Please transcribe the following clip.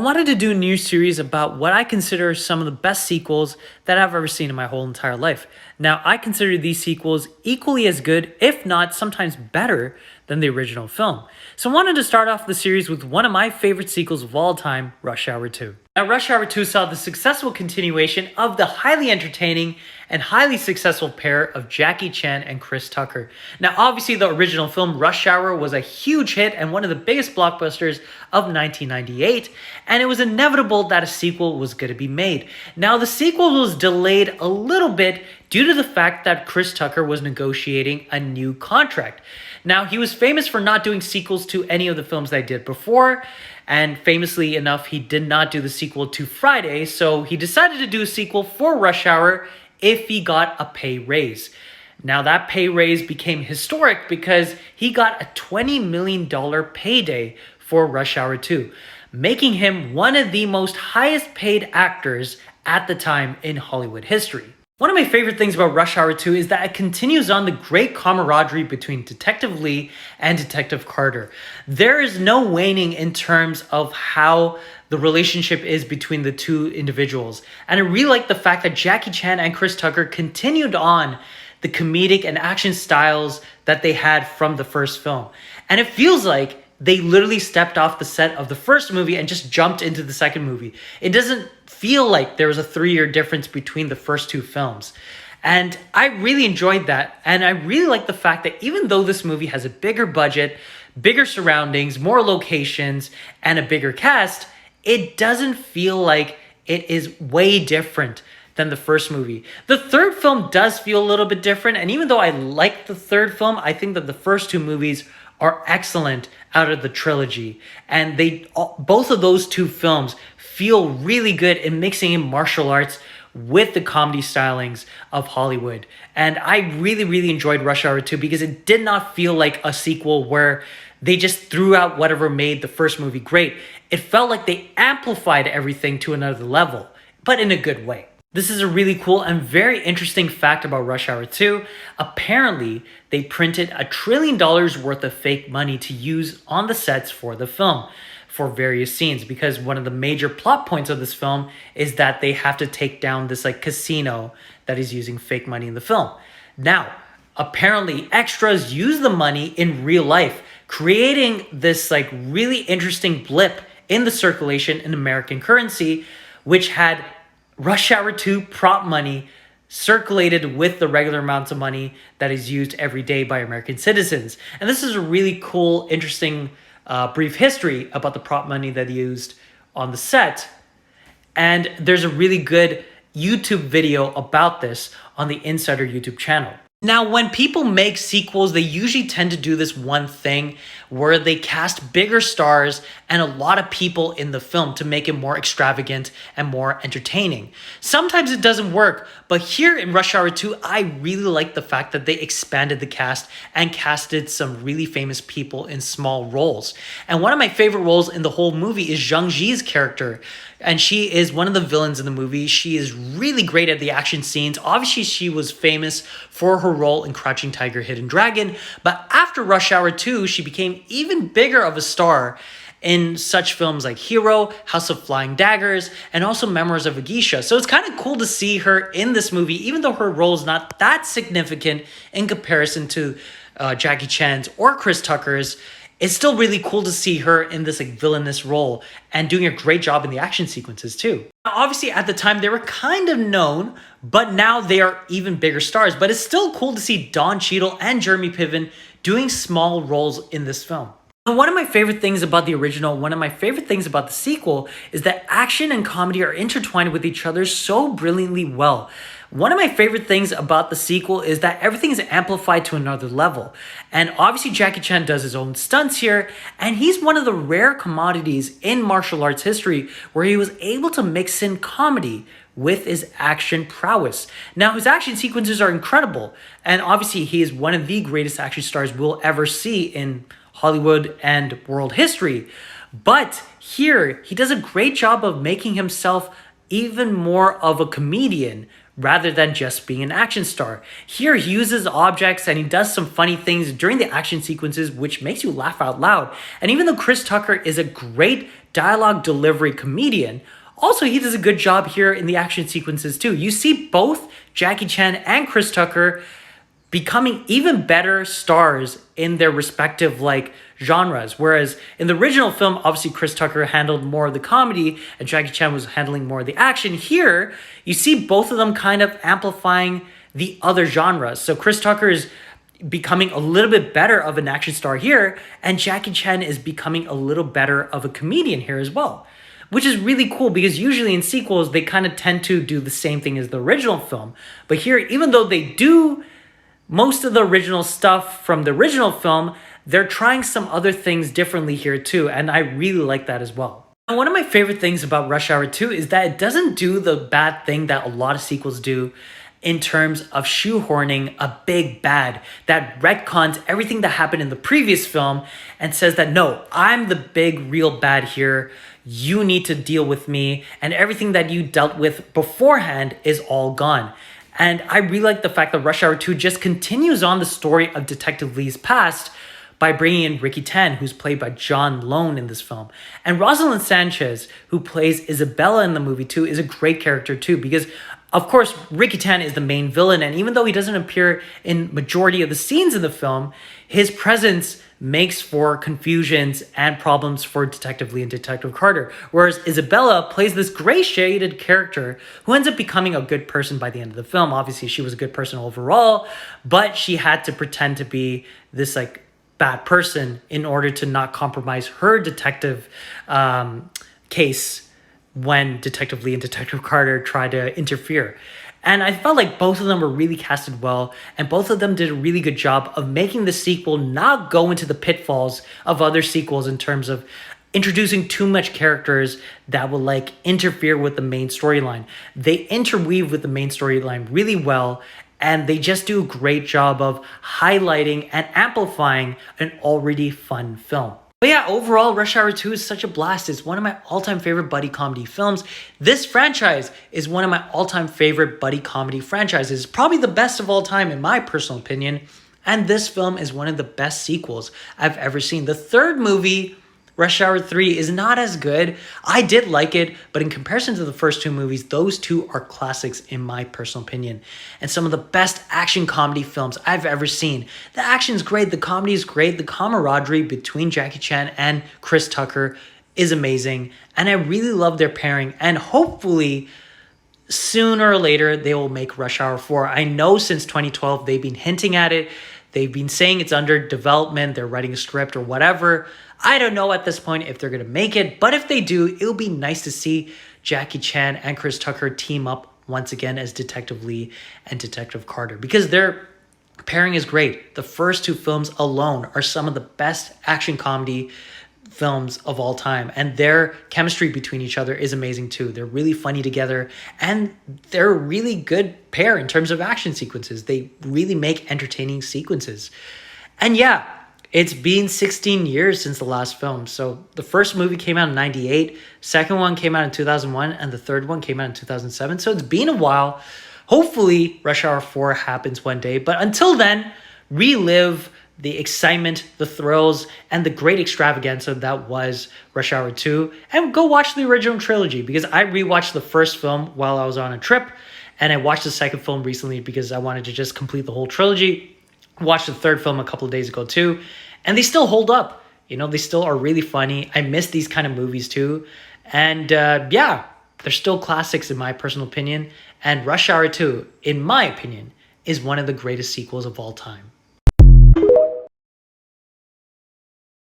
I wanted to do a new series about what I consider some of the best sequels that I've ever seen in my whole entire life. Now, I consider these sequels equally as good, if not sometimes better, than the original film. So I wanted to start off the series with one of my favorite sequels of all time, Rush Hour 2. Now, Rush Hour 2 saw the successful continuation of the highly entertaining and highly successful pair of Jackie Chan and Chris Tucker. Now, obviously, the original film Rush Hour was a huge hit and one of the biggest blockbusters of 1998, and it was inevitable that a sequel was going to be made. Now, the sequel was delayed a little bit due to the fact that Chris Tucker was negotiating a new contract. Now, he was famous for not doing sequels to any of the films that he did before, and famously enough, he did not do the sequel to Friday, so he decided to do a sequel for Rush Hour if he got a pay raise. Now, that pay raise became historic because he got a $20 million payday for Rush Hour 2, making him one of the most highest paid actors at the time in Hollywood history. One of my favorite things about Rush Hour 2 is that it continues on the great camaraderie between Detective Lee and Detective Carter. There is no waning in terms of how the relationship is between the two individuals. And I really like the fact that Jackie Chan and Chris Tucker continued on the comedic and action styles that they had from the first film. And it feels like they literally stepped off the set of the first movie and just jumped into the second movie. It doesn't feel like there was a 3-year difference between the first two films. And I really enjoyed that. And I really like the fact that even though this movie has a bigger budget, bigger surroundings, more locations, and a bigger cast, it doesn't feel like it is way different than the first movie. The third film does feel a little bit different. And even though I like the third film, I think that the first two movies are excellent out of the trilogy, and both of those two films feel really good in mixing in martial arts with the comedy stylings of Hollywood. And I really enjoyed Rush Hour 2 because it did not feel like a sequel where they just threw out whatever made the first movie great. It felt like they amplified everything to another level, but in a good way. This is a really cool and very interesting fact about Rush Hour 2. Apparently, they printed $1 trillion worth of fake money to use on the sets for the film for various scenes, because one of the major plot points of this film is that they have to take down this casino that is using fake money in the film. Now, apparently extras use the money in real life, creating this really interesting blip in the circulation in American currency, which had Rush Hour 2 prop money circulated with the regular amounts of money that is used every day by American citizens. And this is a really cool, interesting, brief history about the prop money that he used on the set. And there's a really good YouTube video about this on the Insider YouTube channel. Now, when people make sequels, they usually tend to do this one thing where they cast bigger stars and a lot of people in the film to make it more extravagant and more entertaining. Sometimes it doesn't work, but here in Rush Hour 2, I really like the fact that they expanded the cast and casted some really famous people in small roles. And one of my favorite roles in the whole movie is Zhang Zi's character. And she is one of the villains in the movie. She is really great at the action scenes. Obviously, she was famous for her role in Crouching Tiger, Hidden Dragon. But after Rush Hour 2, she became even bigger of a star in such films like Hero, House of Flying Daggers, and also Memoirs of a Geisha. So it's kind of cool to see her in this movie, even though her role is not that significant in comparison to Jackie Chan's or Chris Tucker's. It's still really cool to see her in this villainous role and doing a great job in the action sequences too. Now, obviously, at the time, they were kind of known, but now they are even bigger stars. But it's still cool to see Don Cheadle and Jeremy Piven doing small roles in this film. And one of my favorite things about the original, one of my favorite things about the sequel, is that action and comedy are intertwined with each other so brilliantly well. One of my favorite things about the sequel is that everything is amplified to another level. And obviously Jackie Chan does his own stunts here, and he's one of the rare commodities in martial arts history where he was able to mix in comedy with his action prowess. Now, his action sequences are incredible, and obviously he is one of the greatest action stars we'll ever see in Hollywood and world history. But here, he does a great job of making himself even more of a comedian rather than just being an action star. Here, he uses objects and he does some funny things during the action sequences, which makes you laugh out loud. And even though Chris Tucker is a great dialogue delivery comedian, also he does a good job here in the action sequences too. You see both Jackie Chan and Chris Tucker becoming even better stars in their respective genres. Whereas in the original film, obviously Chris Tucker handled more of the comedy and Jackie Chan was handling more of the action. Here, you see both of them kind of amplifying the other genres. So Chris Tucker is becoming a little bit better of an action star here, and Jackie Chan is becoming a little better of a comedian here as well. Which is really cool because usually in sequels, they kind of tend to do the same thing as the original film. But here, even though they do most of the original stuff from the original film, they're trying some other things differently here too, and I really like that as well. And one of my favorite things about Rush Hour 2 is that it doesn't do the bad thing that a lot of sequels do in terms of shoehorning a big bad that retcons everything that happened in the previous film and says that, no, I'm the big real bad here. You need to deal with me, and everything that you dealt with beforehand is all gone. And I really like the fact that Rush Hour 2 just continues on the story of Detective Lee's past by bringing in Ricky Tan, who's played by John Lone in this film. And Rosalind Sanchez, who plays Isabella in the movie too, is a great character too, because of course, Ricky Tan is the main villain, and even though he doesn't appear in majority of the scenes in the film, his presence makes for confusions and problems for Detective Lee and Detective Carter. Whereas Isabella plays this gray-shaded character who ends up becoming a good person by the end of the film. Obviously, she was a good person overall, but she had to pretend to be this bad person in order to not compromise her detective case when Detective Lee and Detective Carter tried to interfere. And I felt like both of them were really casted well, and both of them did a really good job of making the sequel not go into the pitfalls of other sequels in terms of introducing too much characters that will interfere with the main storyline. They interweave with the main storyline really well, and they just do a great job of highlighting and amplifying an already fun film. But yeah, overall, Rush Hour 2 is such a blast. It's one of my all-time favorite buddy comedy films. This franchise is one of my all-time favorite buddy comedy franchises. Probably the best of all time, in my personal opinion. And this film is one of the best sequels I've ever seen. The third movie, Rush Hour 3, is not as good. I did like it, but in comparison to the first two movies, those two are classics in my personal opinion. And some of the best action comedy films I've ever seen. The action's great, the comedy is great, the camaraderie between Jackie Chan and Chris Tucker is amazing. And I really love their pairing, and hopefully sooner or later they will make Rush Hour 4. I know since 2012 they've been hinting at it. They've been saying it's under development, they're writing a script or whatever. I don't know at this point if they're going to make it, but if they do, it'll be nice to see Jackie Chan and Chris Tucker team up once again as Detective Lee and Detective Carter, because their pairing is great. The first two films alone are some of the best action comedy films of all time, and their chemistry between each other is amazing too. They're really funny together, and they're a really good pair in terms of action sequences. They really make entertaining sequences. And yeah, it's been 16 years since the last film. So the first movie came out in 98, second one came out in 2001, and the third one came out in 2007. So it's been a while. Hopefully Rush Hour 4 happens one day, but until then, relive the excitement, the thrills, and the great extravaganza that was Rush Hour 2, and go watch the original trilogy, because I rewatched the first film while I was on a trip, and I watched the second film recently because I wanted to just complete the whole trilogy. Watched the third film a couple of days ago too, and they still hold up. They still are really funny. I miss these kind of movies too. And yeah, they're still classics in my personal opinion. And Rush Hour 2, in my opinion, is one of the greatest sequels of all time.